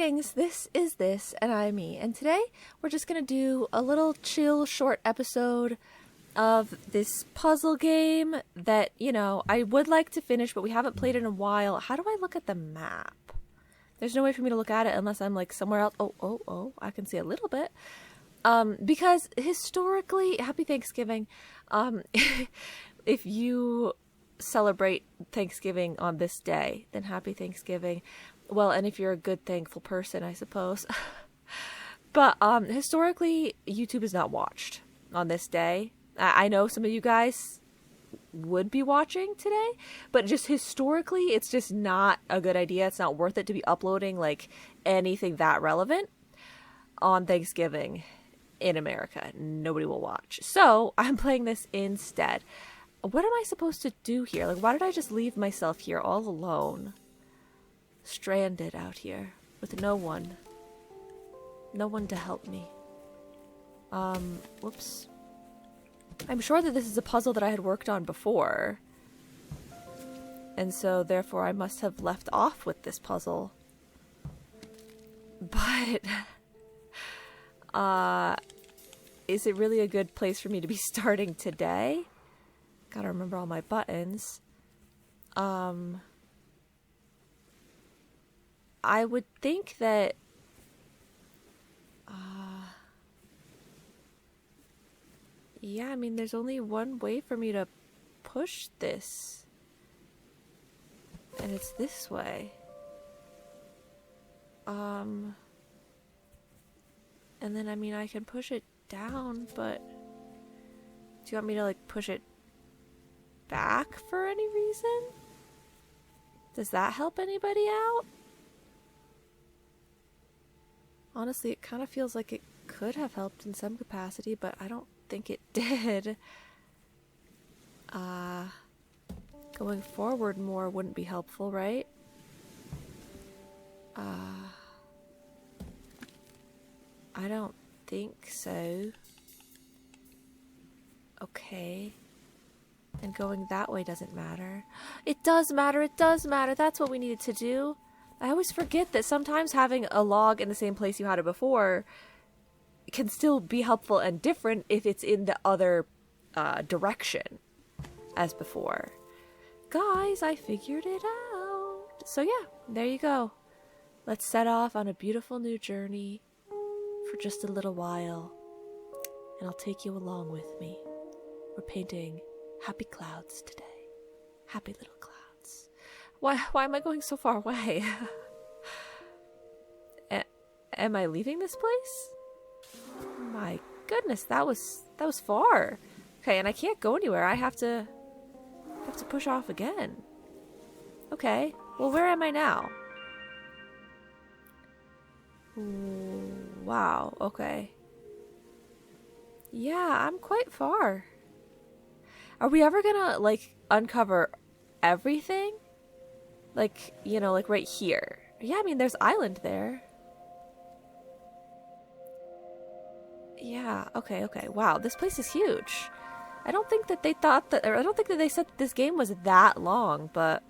Greetings, this is This, and I'm me, and today we're just gonna do a little chill, short episode of this puzzle game that, I would like to finish, but we haven't played in a while. How do I look at the map? There's no way for me to look at it unless I'm, like, somewhere else. Oh, I can see a little bit. Because historically, Happy Thanksgiving, if you celebrate Thanksgiving on this day, then Happy Thanksgiving. Well, and if you're a good, thankful person, I suppose. But historically, YouTube is not watched on this day. I know some of you guys would be watching today, but just historically, it's just not a good idea. It's not worth it to be uploading, like, anything that relevant on Thanksgiving in America. Nobody will watch. So, I'm playing this instead. What am I supposed to do here? Like, why did I just leave myself here all alone? Stranded out here with no one to help me. Whoops. I'm sure that this is a puzzle that I had worked on before, and so therefore I must have left off with this puzzle. But is it really a good place for me to be starting today? Gotta remember all my buttons. I would think that yeah, I mean, there's only one way for me to push this, and it's this way. And then, I mean, I can push it down, but do you want me to, like, push it back for any reason? Does that help anybody out? Honestly, it kind of feels like it could have helped in some capacity, but I don't think it did. Going forward more wouldn't be helpful, right? I don't think so. Okay. And going that way doesn't matter. It does matter, it does matter. That's what we needed to do. I always forget that sometimes having a log in the same place you had it before can still be helpful and different if it's in the other direction as before. Guys, I figured it out. So yeah, there you go. Let's set off on a beautiful new journey for just a little while, and I'll take you along with me. We're painting happy clouds today. Happy little clouds. Why am I going so far away? Am I leaving this place? My goodness, that was far. Okay, and I can't go anywhere. I have to push off again. Okay, well, where am I now? Wow, okay. Yeah, I'm quite far. Are we ever gonna, like, uncover everything? Like, like right here. Yeah, I mean, there's island there. Yeah, okay. Wow, this place is huge. I don't think that they said that this game was that long, but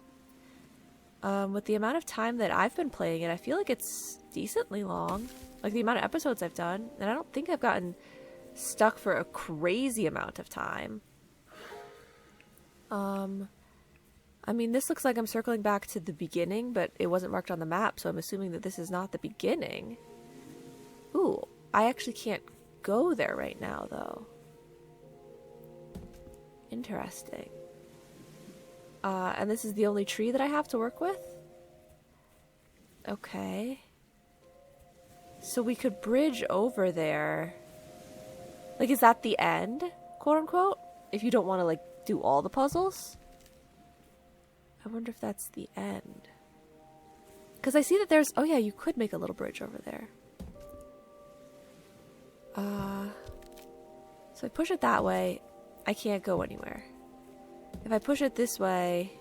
with the amount of time that I've been playing it, I feel like it's decently long. Like, the amount of episodes I've done, and I don't think I've gotten stuck for a crazy amount of time. I mean, this looks like I'm circling back to the beginning, but it wasn't marked on the map, so I'm assuming that this is not the beginning. Ooh, I actually can't go there right now, though. Interesting. And this is the only tree that I have to work with? Okay. So we could bridge over there. Like, is that the end, quote unquote? If you don't want to, like, do all the puzzles? I wonder if that's the end. Because I see that there's... Oh, yeah, you could make a little bridge over there. So I push it that way. I can't go anywhere. If I push it this way,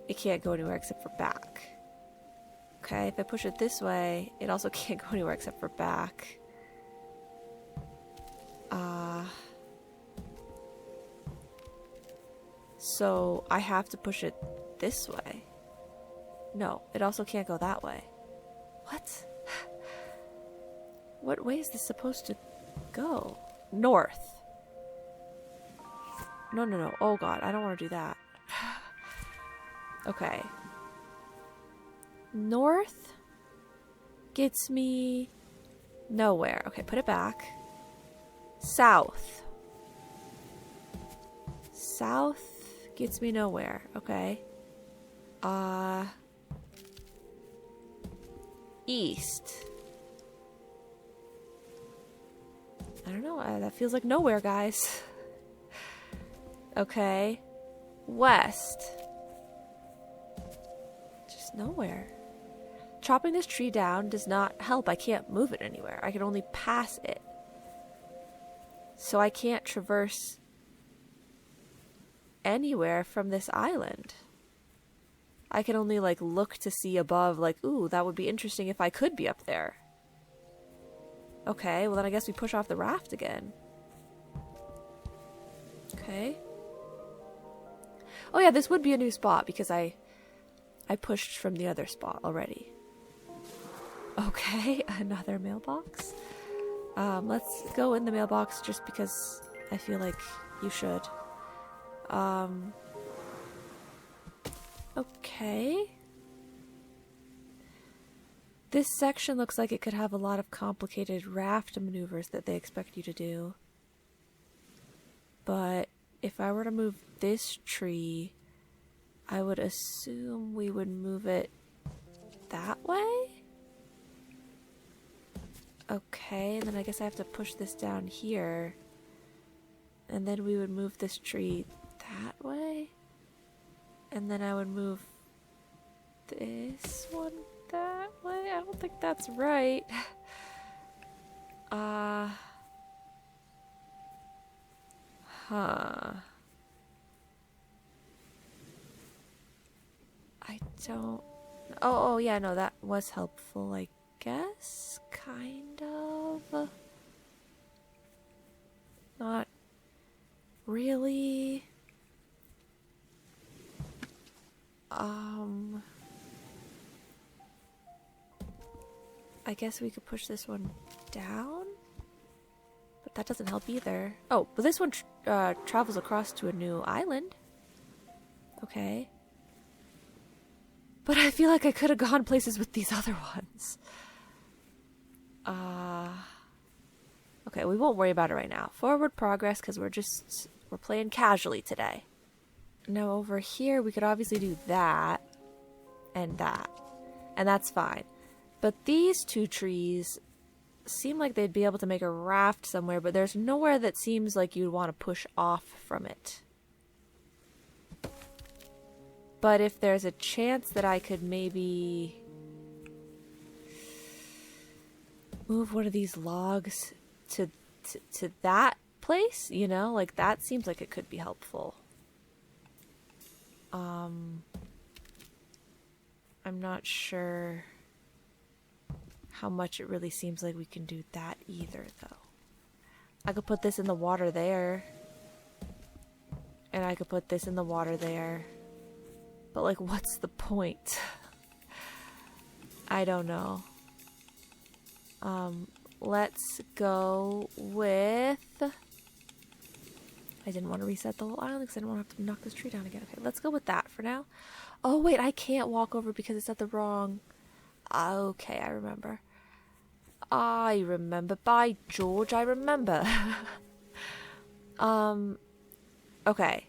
it can't go anywhere except for back. Okay, if I push it this way, it also can't go anywhere except for back. So I have to push it this way. No, it also can't go that way. What? What way is this supposed to go? North. No, no, no. Oh god, I don't want to do that. Okay. North gets me nowhere. Okay, put it back. South. South gets me nowhere. Okay. East. I don't know. That feels like nowhere, guys. Okay. West. Just nowhere. Chopping this tree down does not help. I can't move it anywhere. I can only pass it. So I can't traverse anywhere from this island. I can only, like, look to see above, like, ooh, that would be interesting if I could be up there. Okay, well then I guess we push off the raft again. Okay. Oh yeah, this would be a new spot because I pushed from the other spot already. Okay, another mailbox. Let's go in the mailbox just because I feel like you should. Okay. This section looks like it could have a lot of complicated raft maneuvers that they expect you to do. But if I were to move this tree, I would assume we would move it that way? Okay, and then I guess I have to push this down here. And then we would move this tree that way? And then I would move this one that way? I don't think that's right. I don't... Oh, yeah, no, that was helpful, I guess. Kind of. Not really. I guess we could push this one down? But that doesn't help either. Oh, but this one travels across to a new island. Okay. But I feel like I could have gone places with these other ones. Okay, we won't worry about it right now. Forward progress, because we're playing casually today. Now over here, we could obviously do that and that. And that's fine. But these two trees seem like they'd be able to make a raft somewhere, but there's nowhere that seems like you'd want to push off from it. But if there's a chance that I could maybe move one of these logs to that place, you know, like that seems like it could be helpful. I'm not sure how much it really seems like we can do that either, though. I could put this in the water there. And I could put this in the water there. But, like, what's the point? I don't know. Let's go with... I didn't want to reset the whole island because I didn't want to have to knock this tree down again. Okay, let's go with that for now. Oh, wait, I can't walk over because it's at the wrong... Okay, I remember. I remember. By George, I remember. Okay.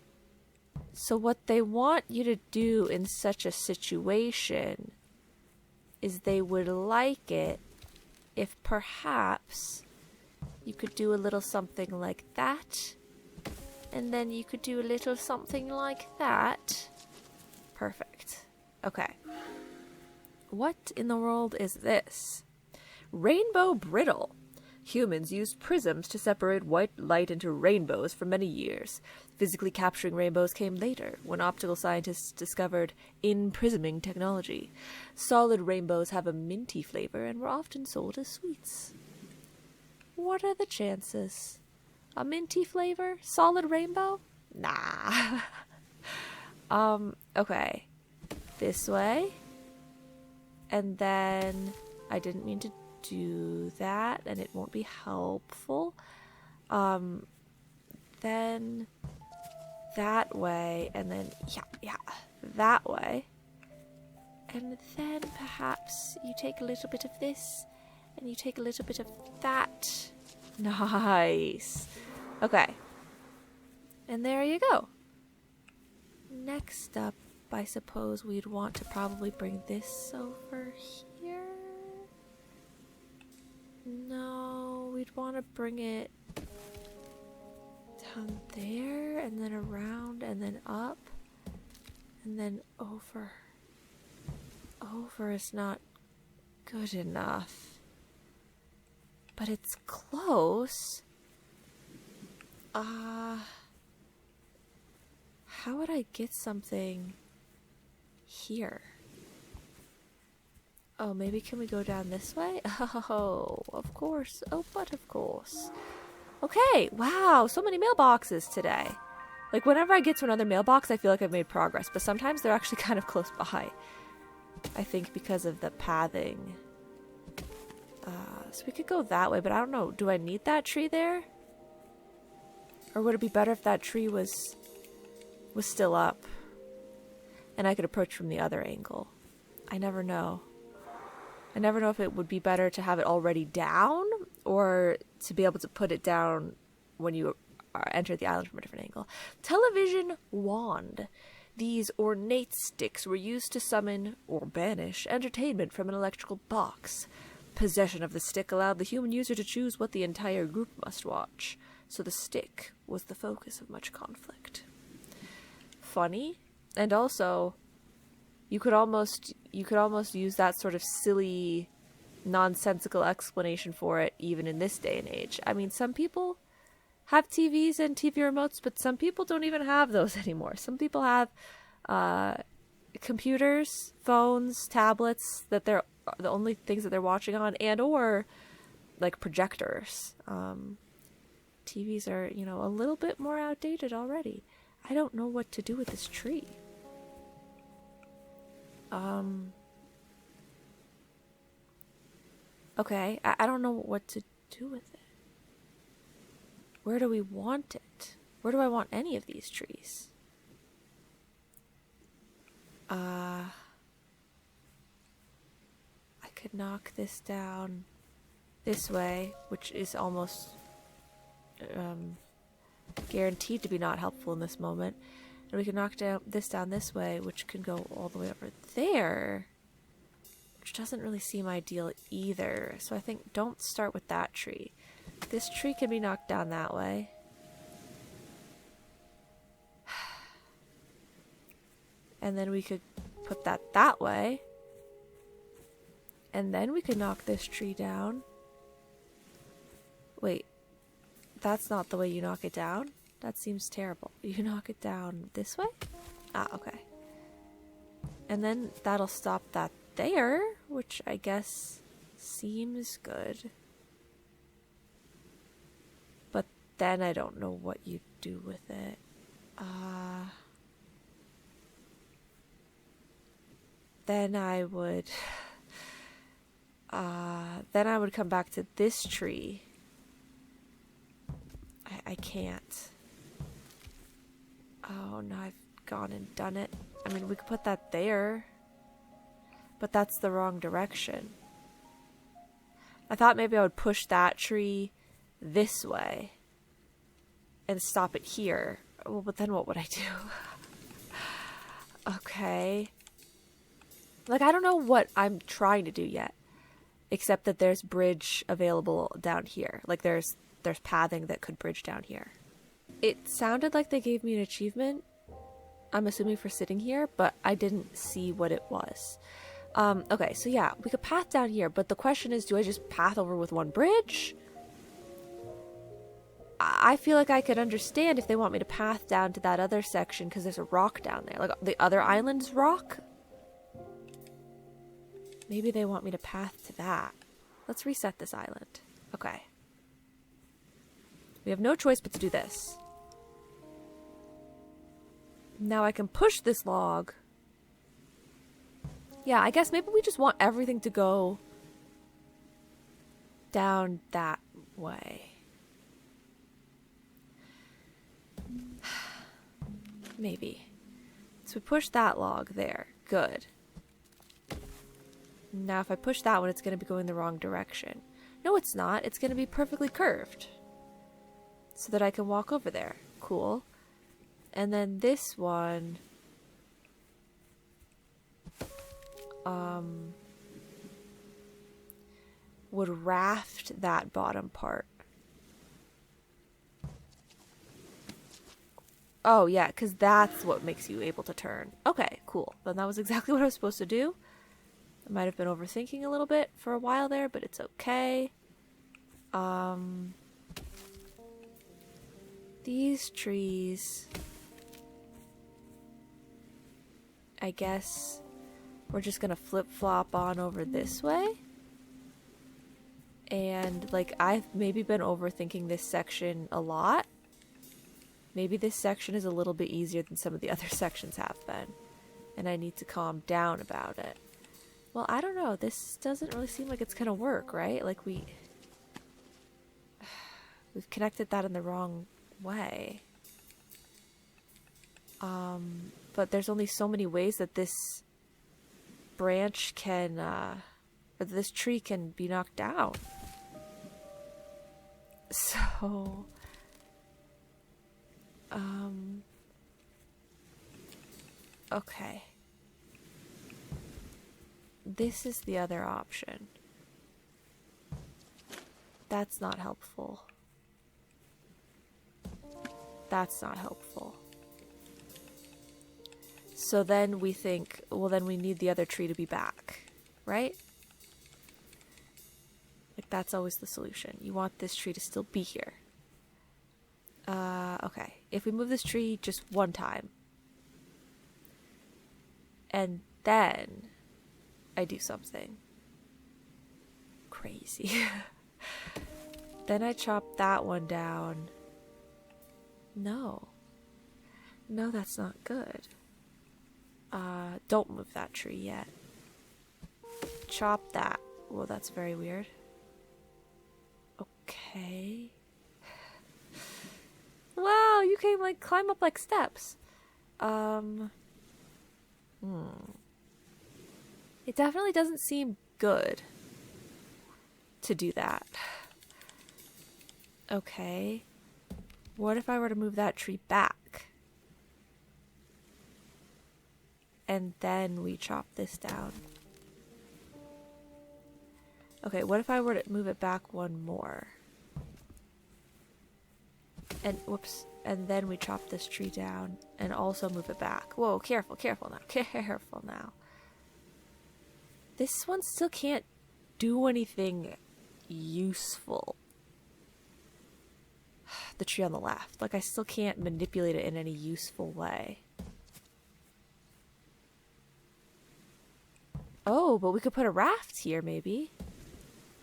So what they want you to do in such a situation is they would like it if perhaps you could do a little something like that. And then you could do a little something like that. Perfect. Okay. What in the world is this? Rainbow brittle. Humans used prisms to separate white light into rainbows for many years. Physically capturing rainbows came later, when optical scientists discovered in-prisming technology. Solid rainbows have a minty flavor and were often sold as sweets. What are the chances? A minty flavor? Solid rainbow? Nah. Okay. This way. And then I didn't mean to do that, and it won't be helpful. Then that way, and then, yeah, that way. And then perhaps you take a little bit of this, and you take a little bit of that. Nice. Okay. And there you go. Next up, I suppose we'd want to probably bring this over here. No, we'd want to bring it down there, and then around, and then up, and then over. Over is not good enough. But it's close. How would I get something here? Oh, maybe can we go down this way? Oh, of course. Oh, but of course. Okay, wow, so many mailboxes today. Like, whenever I get to another mailbox, I feel like I've made progress, but sometimes they're actually kind of close by. I think because of the pathing. So we could go that way, but I don't know. Do I need that tree there? Or would it be better if that tree was still up and I could approach from the other angle? I never know. I never know if it would be better to have it already down or to be able to put it down when you enter the island from a different angle. Television wand. These ornate sticks were used to summon or banish entertainment from an electrical box. Possession of the stick allowed the human user to choose what the entire group must watch, so the stick was the focus of much conflict. Funny, and also, you could almost use that sort of silly, nonsensical explanation for it even in this day and age. I mean, some people have TVs and TV remotes, but some people don't even have those anymore. Some people have computers, phones, tablets that they're the only things that they're watching on, and or like projectors. TVs are, a little bit more outdated already. I don't know what to do with this tree. Okay, I don't know what to do with it. Where do we want it? Where do I want any of these trees? I could knock this down this way, which is almost guaranteed to be not helpful in this moment. And we can knock this down this way, which can go all the way over there, which doesn't really seem ideal either. So I think don't start with that tree. This tree can be knocked down that way. And then we could put that way. And then we could knock this tree down. Wait, that's not the way you knock it down? That seems terrible. You knock it down this way? Ah, okay. And then that'll stop that there, which I guess seems good. But then I don't know what you do with it. Then I would come back to this tree. I can't. Oh, no, I've gone and done it. I mean, we could put that there, but that's the wrong direction. I thought maybe I would push that tree this way and stop it here. Well, but then what would I do? Okay. Like, I don't know what I'm trying to do yet, except that there's bridge available down here. Like, there's pathing that could bridge down here. It sounded like they gave me an achievement, I'm assuming for sitting here, but I didn't see what it was. Okay, so yeah, we could path down here, but the question is, do I just path over with one bridge? I feel like I could understand if they want me to path down to that other section because there's a rock down there. Like, the other island's rock? Maybe they want me to path to that. Let's reset this island. Okay. We have no choice but to do this. Now I can push this log. Yeah, I guess maybe we just want everything to go down that way. Maybe. So we push that log there. Good. Now if I push that one, it's going to be going the wrong direction. No, it's not. It's going to be perfectly curved. So that I can walk over there. Cool. And then this one... would raft that bottom part. Oh, yeah, because that's what makes you able to turn. Okay, cool. Then that was exactly what I was supposed to do. I might have been overthinking a little bit for a while there, but it's okay. These trees... I guess we're just gonna flip-flop on over this way. And, like, I've maybe been overthinking this section a lot. Maybe this section is a little bit easier than some of the other sections have been. And I need to calm down about it. Well, I don't know. This doesn't really seem like it's gonna work, right? Like, we've connected that in the wrong way. But there's only so many ways that this branch can, or this tree can be knocked down. So, okay. This is the other option. That's not helpful. That's not helpful. So then we think, well, then we need the other tree to be back, right? Like, that's always the solution. You want this tree to still be here. Okay. If we move this tree just one time, and then I do something crazy, then I chop that one down. No. No, that's not good. Don't move that tree yet. Chop that. Well, that's very weird. Okay. Wow, you can, like, climb up like steps. It definitely doesn't seem good to do that. Okay. What if I were to move that tree back? And then we chop this down. Okay, what if I were to move it back one more? And, whoops, and then we chop this tree down and also move it back. Whoa, careful, careful now, careful now. This one still can't do anything useful. The tree on the left. Like, I still can't manipulate it in any useful way. Oh, but we could put a raft here, maybe.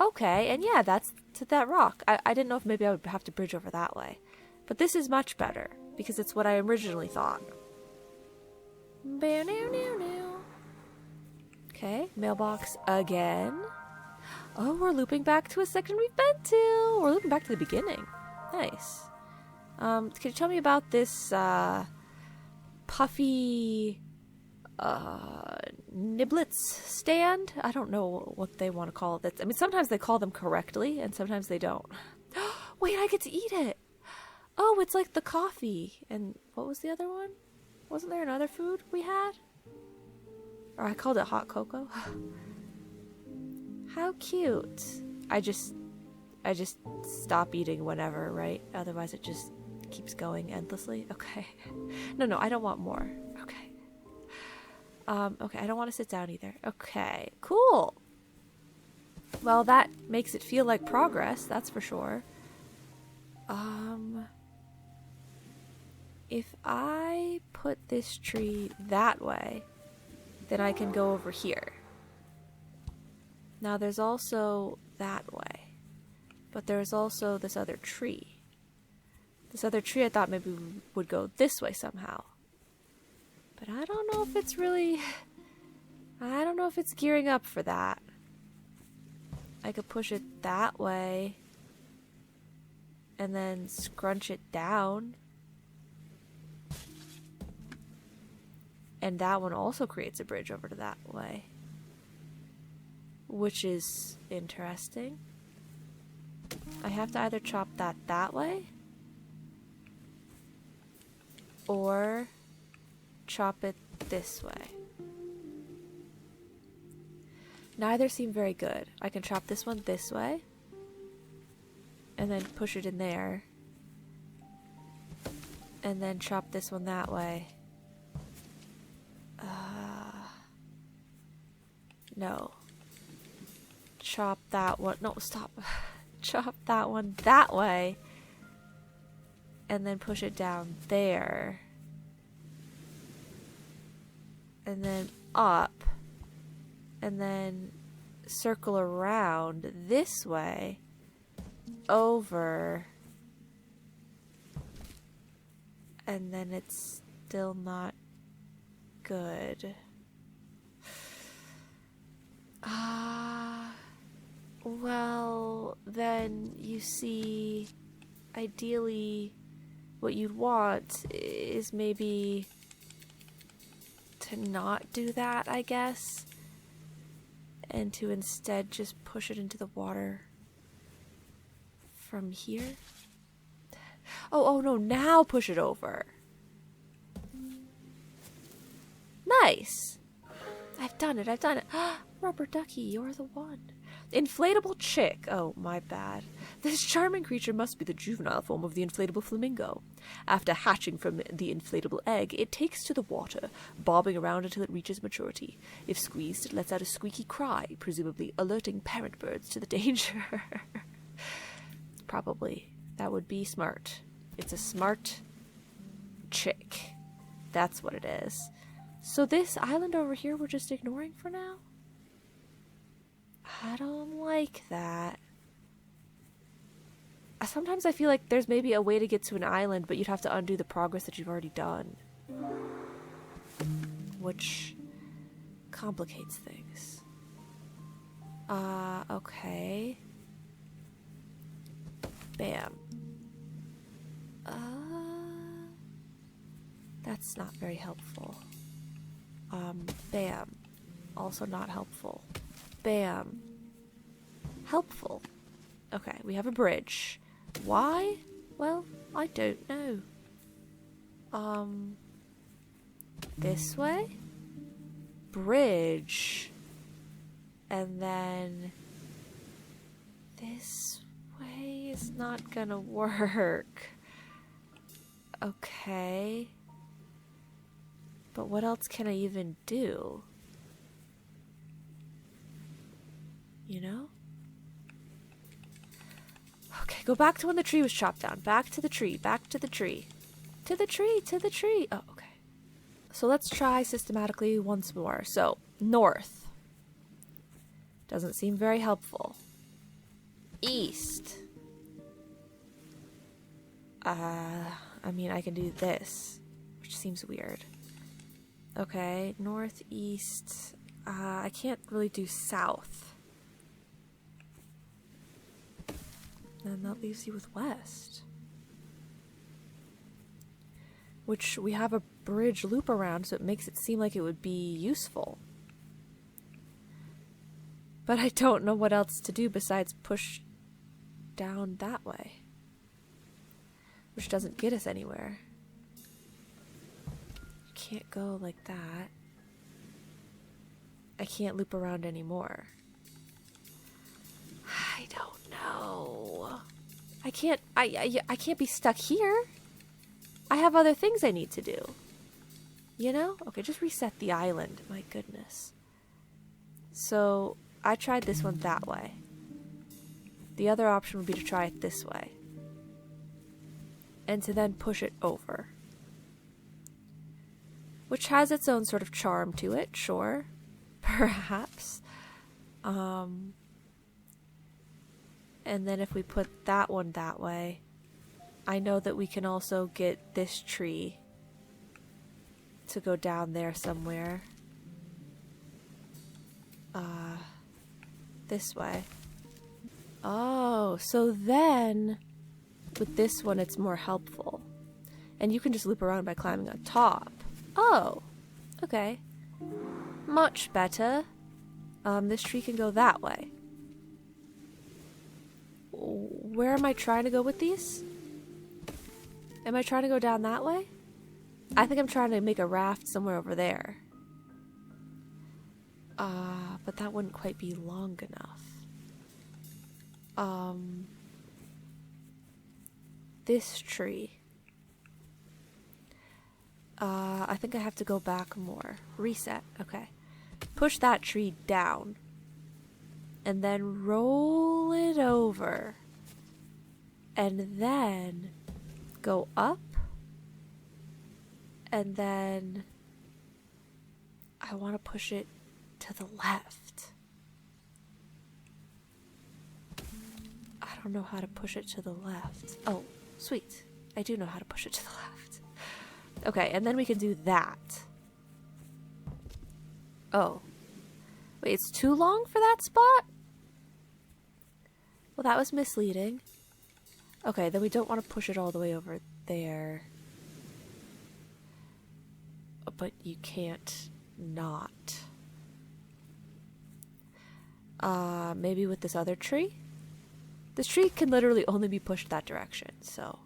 Okay, and yeah, that's to that rock. I didn't know if maybe I would have to bridge over that way. But this is much better, because it's what I originally thought. Okay, mailbox again. Oh, we're looping back to a section we've been to. We're looping back to the beginning. Nice. Can you tell me about this, puffy, niblets stand? I don't know what they want to call it. I mean, sometimes they call them correctly, and sometimes they don't. Wait, I get to eat it! Oh, it's like the coffee. And what was the other one? Wasn't there another food we had? Or I called it hot cocoa. How cute. I just stop eating whenever, right? Otherwise it just keeps going endlessly. Okay. No, I don't want more. Okay. Okay, I don't want to sit down either. Okay, cool. Well, that makes it feel like progress, that's for sure. If I put this tree that way, then I can go over here. Now there's also that way, but there's also this other tree. This other tree I thought maybe would go this way somehow. But I don't know if it's really... I don't know if it's gearing up for that. I could push it that way and then scrunch it down. And that one also creates a bridge over to that way, which is interesting. I have to either chop that way or chop it this way. Neither seem very good. I can chop this one this way and then push it in there, and then chop this one that way. No. Chop that one. No, stop. Chop that one that way. And then push it down there. And then up. And then circle around this way. Over. And then it's still not good. Well, then you see, ideally, what you'd want is maybe to not do that, I guess, and to instead just push it into the water from here. Oh no, now push it over. Nice. I've done it. Rubber ducky, you're the one. Inflatable chick. Oh, my bad. This charming creature must be the juvenile form of the inflatable flamingo. After hatching from the inflatable egg, it takes to the water, bobbing around until it reaches maturity. If squeezed, it lets out a squeaky cry, presumably alerting parent birds to the danger. Probably. That would be smart. It's a smart chick. That's what it is. So this island over here we're just ignoring for now? I don't like that. Sometimes I feel like there's maybe a way to get to an island, but you'd have to undo the progress that you've already done. Which complicates things. Okay. Bam. That's not very helpful. Bam. Also not helpful. Bam. Helpful. Okay, we have a bridge. Why? Well, I don't know. This way? Bridge. And then this way is not gonna work. Okay. But what else can I even do? You know? Okay, go back to when the tree was chopped down. Back to the tree. Back to the tree. To the tree. To the tree. Oh, okay. So let's try systematically once more. So, north. Doesn't seem very helpful. East. I mean, I can do this, which seems weird. Okay, northeast. I can't really do south. And that leaves you with west. Which we have a bridge loop around, so it makes it seem like it would be useful. But I don't know what else to do besides push down that way. Which doesn't get us anywhere. Can't go like that. I can't loop around anymore. I don't know. I can't be stuck here. I have other things I need to do. You know? Okay, just reset the island. My goodness. So, I tried this one that way. The other option would be to try it this way. And to then push it over. Which has its own sort of charm to it, sure. Perhaps. And then if we put that one that way, I know that we can also get this tree to go down there somewhere. This way. Oh, so then with this one it's more helpful. And you can just loop around by climbing on top. Oh, okay. Much better. This tree can go that way. Where am I trying to go with these? Am I trying to go down that way? I think I'm trying to make a raft somewhere over there. But that wouldn't quite be long enough. This tree. I think I have to go back more. Reset. Okay. Push that tree down. And then roll it over. And then go up. And then I want to push it to the left. I don't know how to push it to the left. Oh, sweet. I do know how to push it to the left. Okay, and then we can do that. Oh. Wait, it's too long for that spot? Well, that was misleading. Okay, then we don't want to push it all the way over there. But you can't not. Maybe with this other tree? This tree can literally only be pushed that direction, so...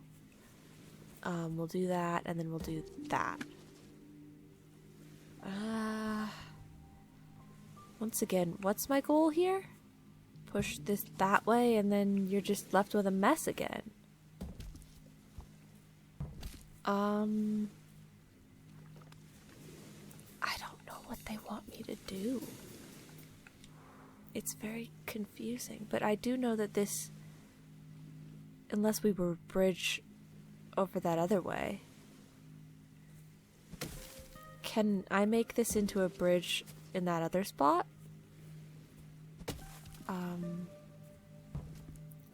we'll do that, and then we'll do that. Once again, what's my goal here? Push this that way, and then you're just left with a mess again. I don't know what they want me to do. It's very confusing, but I do know that this, unless we were bridge over that other way, can I make this into a bridge in that other spot?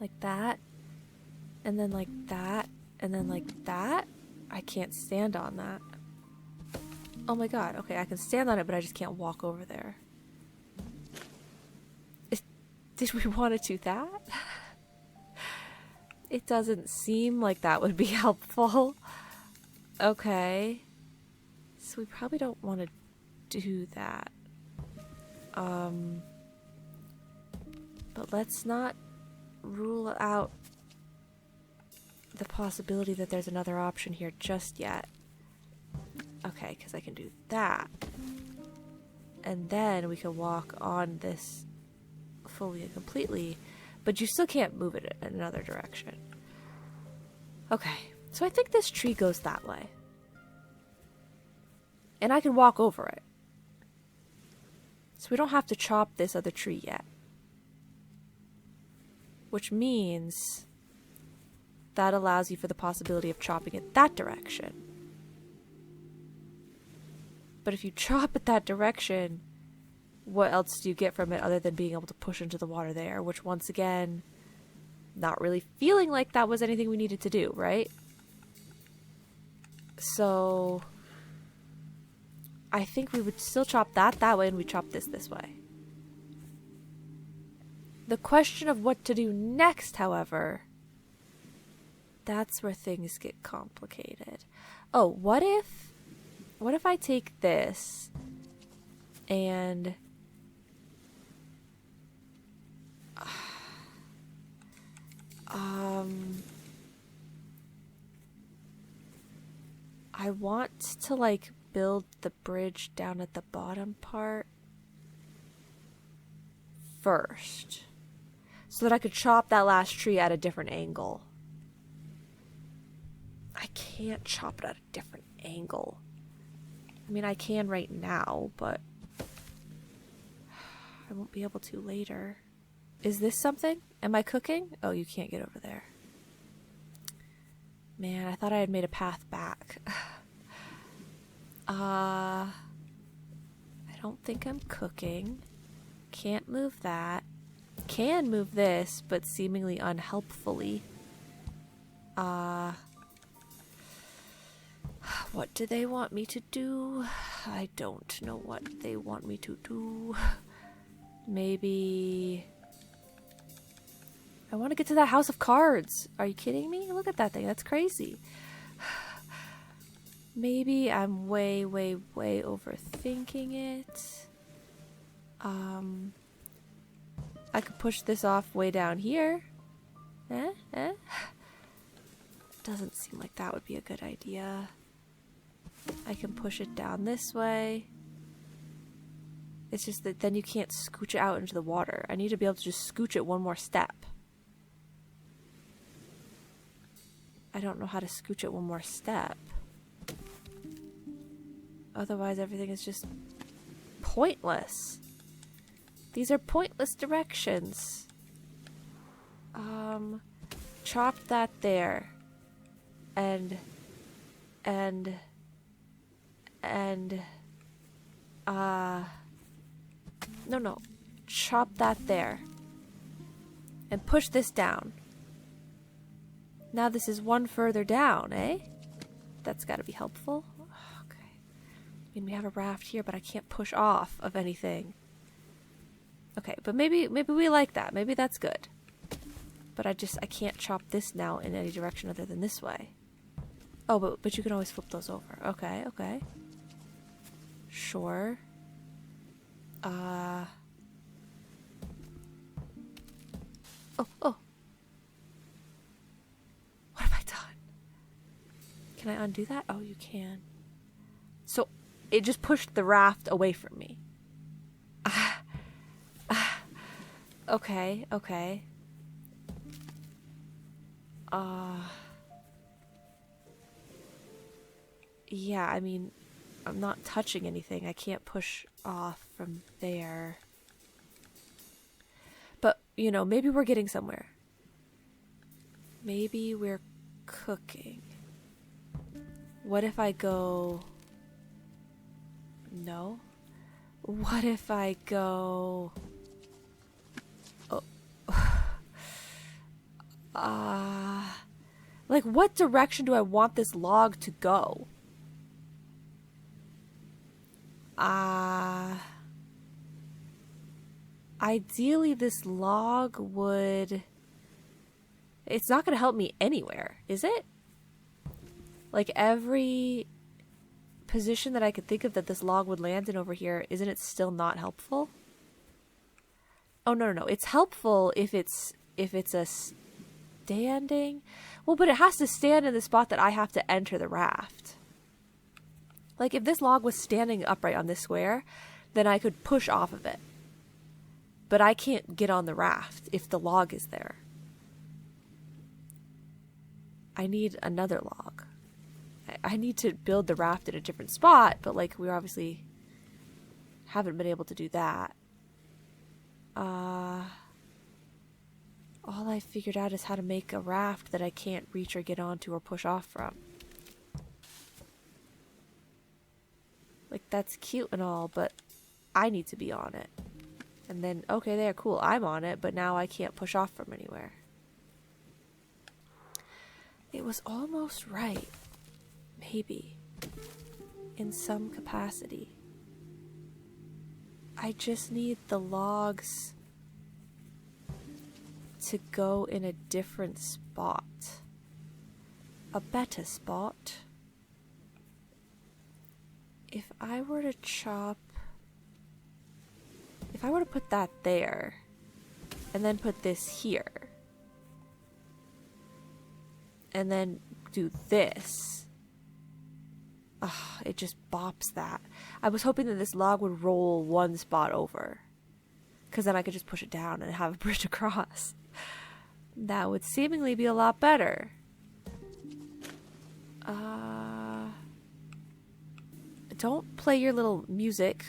Like that, and then like that, and then like that? I can't stand on that. Oh my god, okay, I can stand on it, but I just can't walk over there. Did we want to do that? It doesn't seem like that would be helpful. Okay. So we probably don't want to do that. But let's not rule out the possibility that there's another option here just yet. Okay, because I can do that. And then we can walk on this fully and completely, but you still can't move it in another direction. Okay, so I think this tree goes that way. And I can walk over it. So we don't have to chop this other tree yet. Which means that allows you for the possibility of chopping it that direction. But if you chop it that direction, what else do you get from it other than being able to push into the water there? Which, once again, not really feeling like that was anything we needed to do, right? So I think we would still chop that way, and we chop this way. The question of what to do next, however, that's where things get complicated. Oh, what if I take this and I want to like build the bridge down at the bottom part first, so that I could chop that last tree at a different angle. I can't chop it at a different angle. I mean, I can right now, but I won't be able to later. Is this something? Am I cooking? Oh, you can't get over there. Man, I thought I had made a path back. I don't think I'm cooking. Can't move that. Can move this, but seemingly unhelpfully. What do they want me to do? I don't know what they want me to do. Maybe I want to get to that house of cards. Are you kidding me? Look at that thing. That's crazy. Maybe I'm way, way, way overthinking it. I could push this off way down here. Doesn't seem like that would be a good idea. I can push it down this way. It's just that then you can't scooch it out into the water. I need to be able to just scooch it one more step. I don't know how to scooch it one more step. Otherwise, everything is just pointless. These are pointless directions. Chop that there. No. Chop that there. And push this down. Now this is one further down, eh? That's gotta be helpful. Okay. I mean, we have a raft here, but I can't push off of anything. Okay, but maybe we like that. Maybe that's good. But I can't chop this now in any direction other than this way. Oh, but you can always flip those over. Okay. Sure. Oh. What have I done? Can I undo that? Oh, you can. So, it just pushed the raft away from me. Okay. Yeah, I mean, I'm not touching anything. I can't push off from there. But, maybe we're getting somewhere. Maybe we're cooking. What if I go... No? What if I go... Like, what direction do I want this log to go? Ideally, this log would... It's not going to help me anywhere, is it? Like, every position that I could think of that this log would land in over here, isn't it still not helpful? Oh, no. It's helpful if it's a standing... Well, but it has to stand in the spot that I have to enter the raft. Like, if this log was standing upright on this square, then I could push off of it. But I can't get on the raft if the log is there. I need another log. I need to build the raft in a different spot, but, like, we obviously haven't been able to do that. All I figured out is how to make a raft that I can't reach or get onto or push off from. Like, that's cute and all, but I need to be on it. And then, okay, there, cool, I'm on it, but now I can't push off from anywhere. It was almost right. Maybe. In some capacity. I just need the logs to go in a different spot. A better spot. If I were to put that there, and then put this here, and then do this, it just bops that. I was hoping that this log would roll one spot over, because then I could just push it down and have a bridge across. That would seemingly be a lot better. Don't play your little music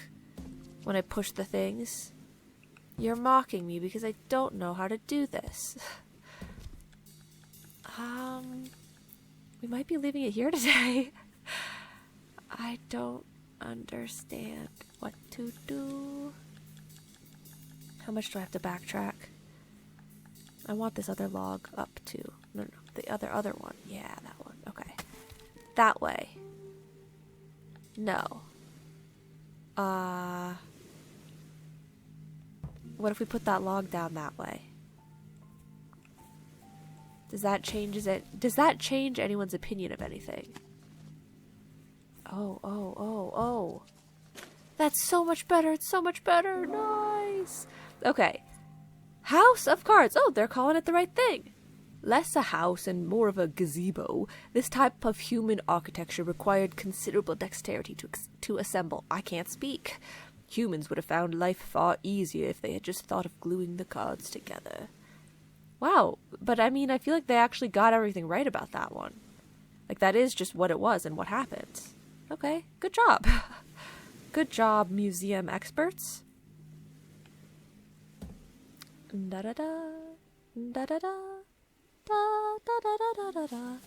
when I push the things. You're mocking me because I don't know how to do this. We might be leaving it here today. I don't understand what to do. How much do I have to backtrack? I want this other log up too. No, the other one. Yeah, that one. Okay. That way. No. What if we put that log down that way? Does that change anyone's opinion of anything? Oh. That's so much better. It's so much better. Nice. Okay. House of cards. Oh, they're calling it the right thing. Less a house and more of a gazebo, this type of human architecture required considerable dexterity to assemble. I can't speak. Humans would have found life far easier if they had just thought of gluing the cards together. Wow, but I mean, I feel like they actually got everything right about that one. Like, that is just what it was and what happened. Okay, good job. Good job, museum experts. Da-da-da, da-da-da, da-da-da-da-da-da,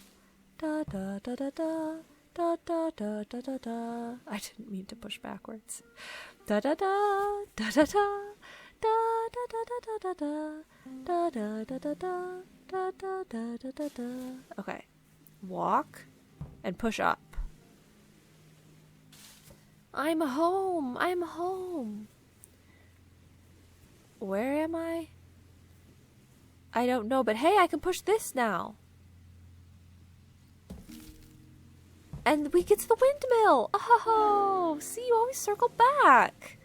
da-da-da-da-da, da-da-da-da-da-da. I didn't mean to push backwards. Da-da-da, da-da-da, da-da-da-da-da-da, da-da-da-da-da, da-da-da-da-da-da. Okay, walk and push up. I'm home. I'm home. Where am I? I don't know, but hey, I can push this now. And we get to the windmill. Oh, see, you always circle back.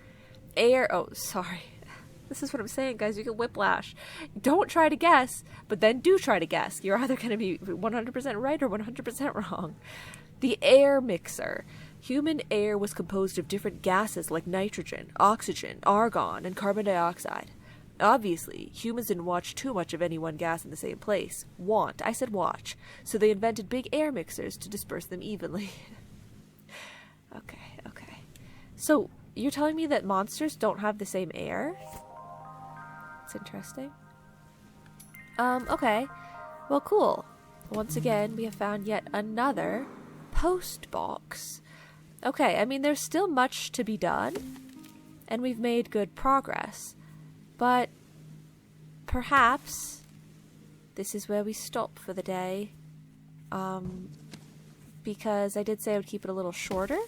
Air. Oh, sorry. This is what I'm saying, guys. You get whiplash. Don't try to guess, but then do try to guess. You're either going to be 100% right or 100% wrong. The air mixer. Human air was composed of different gases like nitrogen, oxygen, argon, and carbon dioxide. Obviously, humans didn't watch too much of any one gas in the same place. I said watch. So they invented big air mixers to disperse them evenly. Okay. So, you're telling me that monsters don't have the same air? It's interesting. Okay. Well, cool. Once again, we have found yet another post box. Okay, I mean, there's still much to be done, and we've made good progress, but perhaps this is where we stop for the day, because I did say I would keep it a little shorter,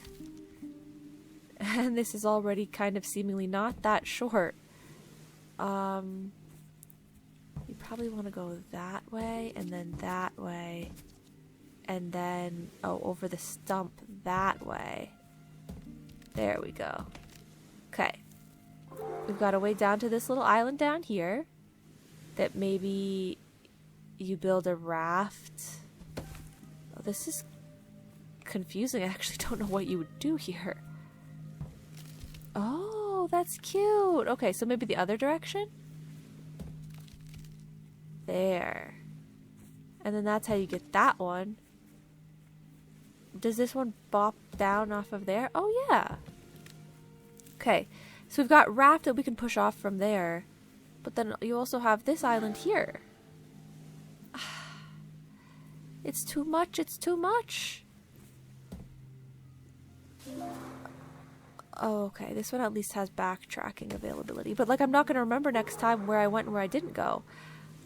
and this is already kind of seemingly not that short. You probably want to go that way, and then that way, and then, over the stump that way. There we go. Okay. We've got a way down to this little island down here that maybe you build a raft. Oh, this is confusing. I actually don't know what you would do here. Oh, that's cute. Okay, so maybe the other direction? There. And then that's how you get that one. Does this one bop down off of there? Oh, yeah. Okay, so we've got raft that we can push off from there. But then you also have this island here. It's too much. It's too much. Oh, okay. This one at least has backtracking availability. But, like, I'm not going to remember next time where I went and where I didn't go.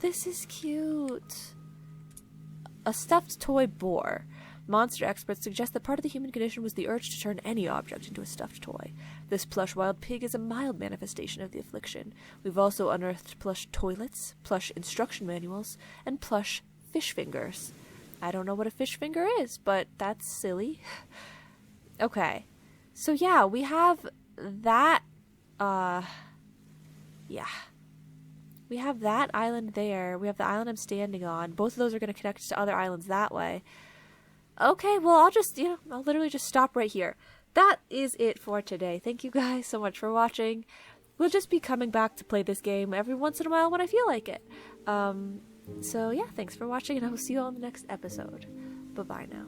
This is cute. A stuffed toy boar. Monster experts suggest that part of the human condition was the urge to turn any object into a stuffed toy. This plush wild pig is a mild manifestation of the affliction. We've also unearthed plush toilets, plush instruction manuals, and plush fish fingers. I don't know what a fish finger is, but that's silly. Okay. So yeah, we have that, yeah. We have that island there. We have the island I'm standing on. Both of those are going to connect to other islands that way. Okay, well, I'll just, I'll literally just stop right here. That is it for today. Thank you guys so much for watching. We'll just be coming back to play this game every once in a while when I feel like it. So yeah, thanks for watching, and I will see you all in the next episode. Bye-bye now.